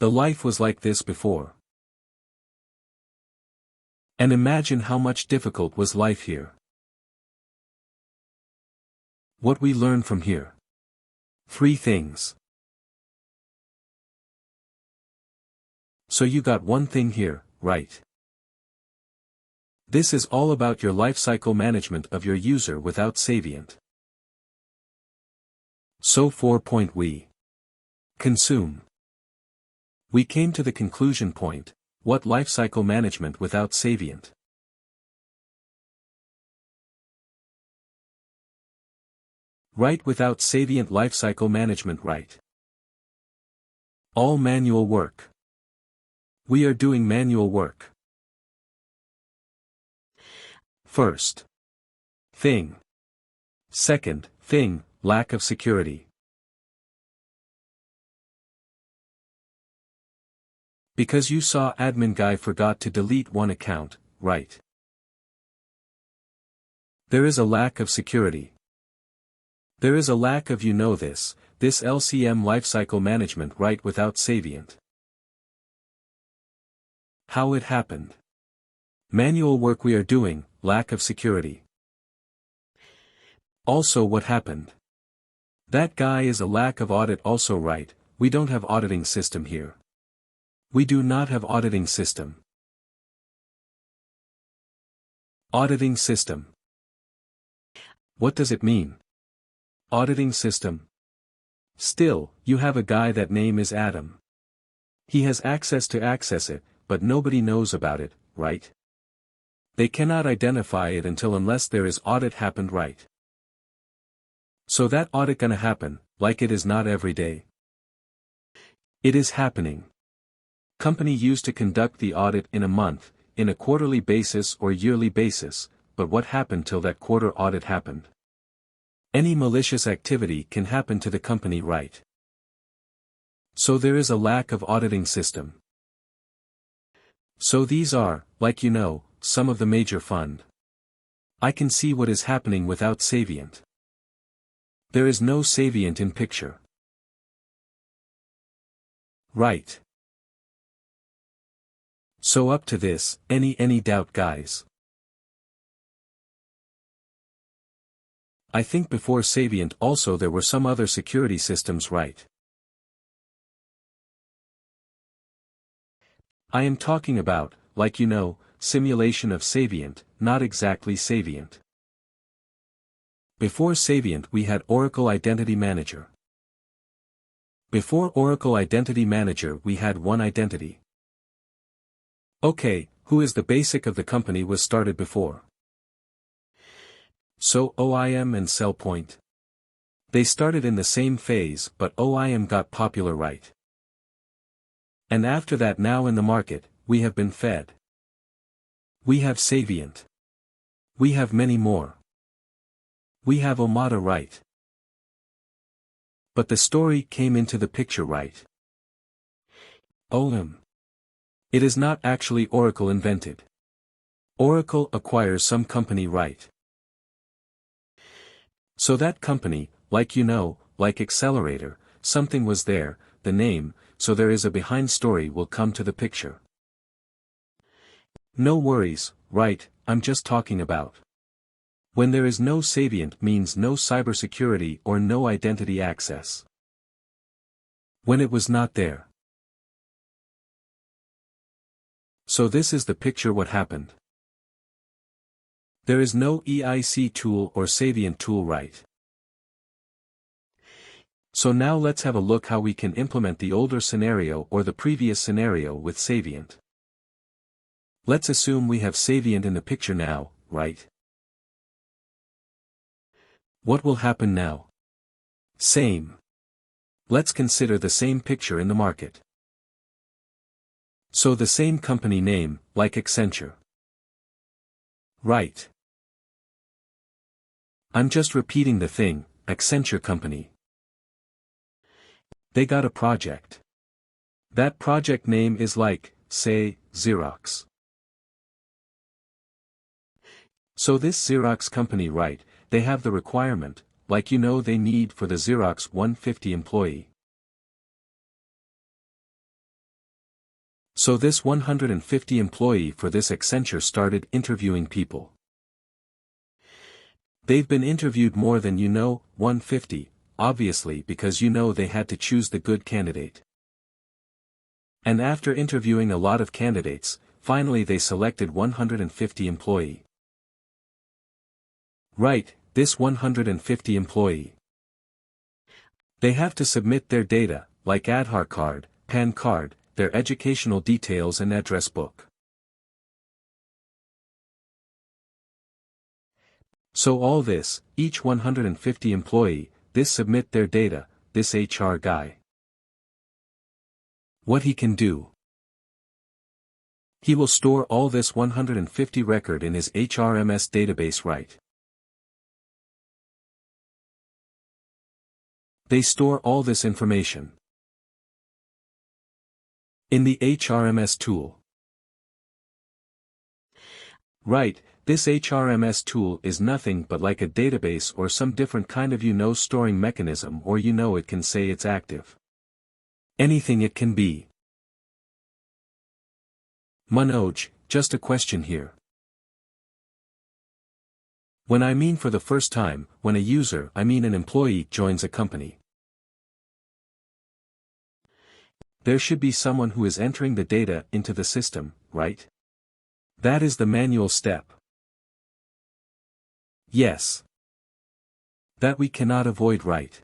The life was like this before. And imagine how much difficult was life here. What we learn from here. 3 things. So you got one thing here, right? This is all about your lifecycle management of your user without Saviant. So 4. We consume. We came to the conclusion point, what lifecycle management without Saviant? Right, without Saviant lifecycle management, right? All manual work. We are doing manual work. First thing. Second thing, lack of security. Because you saw admin guy forgot to delete one account, right? There is a lack of security. There is a lack of this LCM lifecycle management right without Saviant. How it happened. Manual work we are doing, lack of security. Also what happened. That guy is a lack of audit also, right? We don't have auditing system here. We do not have auditing system. Auditing system. What does it mean? Auditing system. Still, you have a guy that name is Adam. He has access to access it, but nobody knows about it, right? They cannot identify it unless there is audit happened, right? So that audit gonna happen, like it is not every day. It is happening. Company used to conduct the audit in a month, in a quarterly basis or yearly basis, but what happened till that quarter audit happened? Any malicious activity can happen to the company, right? So there is a lack of auditing system. So these are, like some of the major fund. I can see what is happening without Saviant. There is no Saviant in picture. Right. So up to this, any doubt, guys? I think before Saviant also there were some other security systems, right? I am talking about, like simulation of Saviant, not exactly Saviant. Before Saviant we had Oracle Identity Manager. Before Oracle Identity Manager we had one identity. Okay, who is the basic of the company was started before? So OIM and Cellpoint. They started in the same phase, but OIM got popular, right? And after that now in the market, we have been fed. We have Saviant. We have many more. We have Omada, right? But the story came into the picture, right? OIM. It is not actually Oracle invented. Oracle acquires some company, right? So that company, like like Accelerator, something was there, the name, so there is a behind story will come to the picture. No worries, right, I'm just talking about. When there is no Saviant means no cybersecurity or no identity access. When it was not there. So this is the picture what happened. There is no EIC tool or Saviant tool, right? So now let's have a look how we can implement the older scenario or the previous scenario with Saviant. Let's assume we have Saviant in the picture now, right? What will happen now? Same. Let's consider the same picture in the market. So the same company name, like Accenture. Right. I'm just repeating the thing, Accenture company. They got a project. That project name is like, say, Xerox. So this Xerox company, right, they have the requirement, like they need for the Xerox 150 employee. So this 150 employee for this Accenture started interviewing people. They've been interviewed more than 150, obviously because they had to choose the good candidate. And after interviewing a lot of candidates, finally they selected 150 employee. Right, this 150 employee. They have to submit their data, like Aadhaar card, PAN card, their educational details and address book. So all this, each 150 employee, this submit their data, this HR guy. What he can do? He will store all this 150 record in his HRMS database, right? They store all this information in the HRMS tool. Right, this HRMS tool is nothing but like a database or some different kind of storing mechanism, or it can say it's active. Anything it can be. Manoj, just a question here. When I mean for the first time, when a user, I mean an employee, joins a company, there should be someone who is entering the data into the system, right? That is the manual step. Yes. That we cannot avoid, right?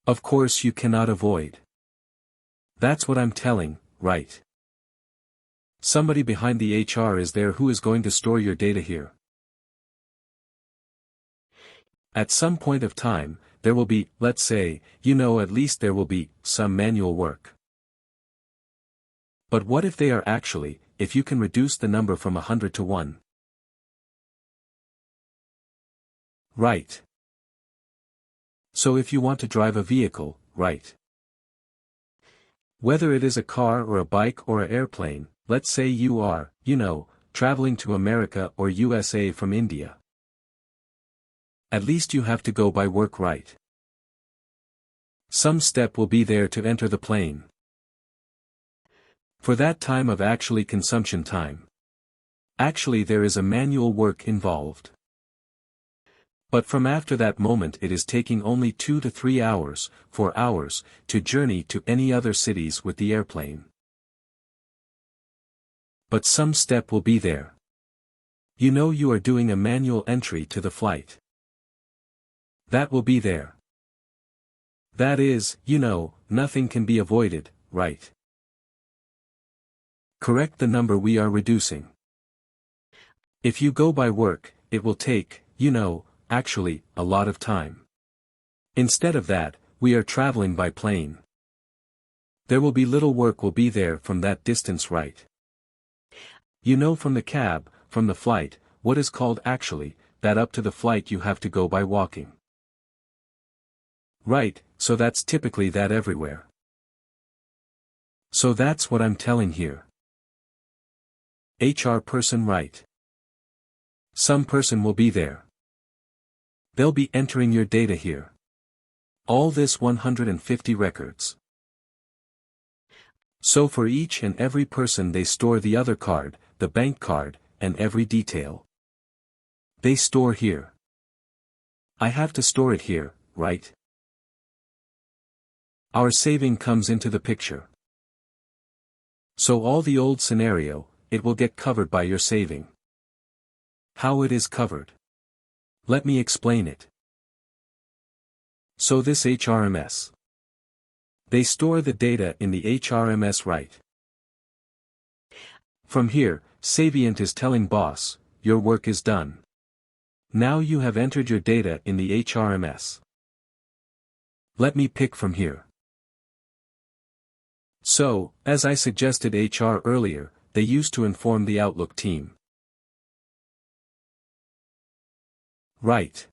Of course you cannot avoid. That's what I'm telling, right? Somebody behind the HR is there who is going to store your data here. At some point of time, there will be, let's say, at least there will be some manual work. But what if they are actually, if you can reduce the number from 100 to 1? Right. So if you want to drive a vehicle, right? Whether it is a car or a bike or an airplane, let's say you are, traveling to America or USA from India. At least you have to go by work, right? Some step will be there to enter the plane. For that time of actually consumption time. Actually there is a manual work involved. But from after that moment it is taking only 2 to 3 hours, 4 hours, to journey to any other cities with the airplane. But some step will be there. You are doing a manual entry to the flight. That will be there. That is, nothing can be avoided, right? Correct the number we are reducing. If you go by work, it will take, actually, a lot of time. Instead of that, we are traveling by plane. There will be little work will be there from that distance, right? From the cab, from the flight, what is called actually, that up to the flight you have to go by walking. Right, so that's typically that everywhere. So that's what I'm telling here. HR person, right? Some person will be there. They'll be entering your data here. All this 150 records. So for each and every person they store the other card, the bank card, and every detail. They store here. I have to store it here, right? Our saving comes into the picture. So all the old scenario, it will get covered by your saving. How it is covered? Let me explain it. So this HRMS. They store the data in the HRMS, right? From here, Saviant is telling boss, your work is done. Now you have entered your data in the HRMS. Let me pick from here. So, as I suggested HR earlier, they used to inform the Outlook team. Right.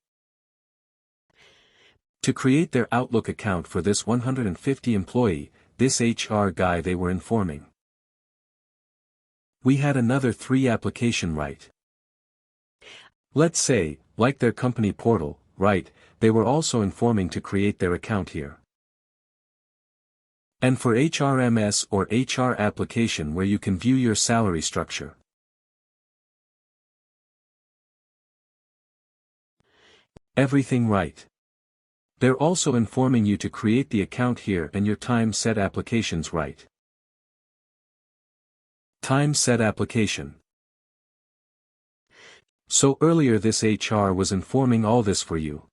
To create their Outlook account for this 150 employee, this HR guy they were informing. We had another 3 application, right? Let's say, like their company portal, right, they were also informing to create their account here. And for HRMS or HR application where you can view your salary structure. Everything right. They're also informing you to create the account here and your time set applications right. Time set application. So earlier this HR was informing all this for you.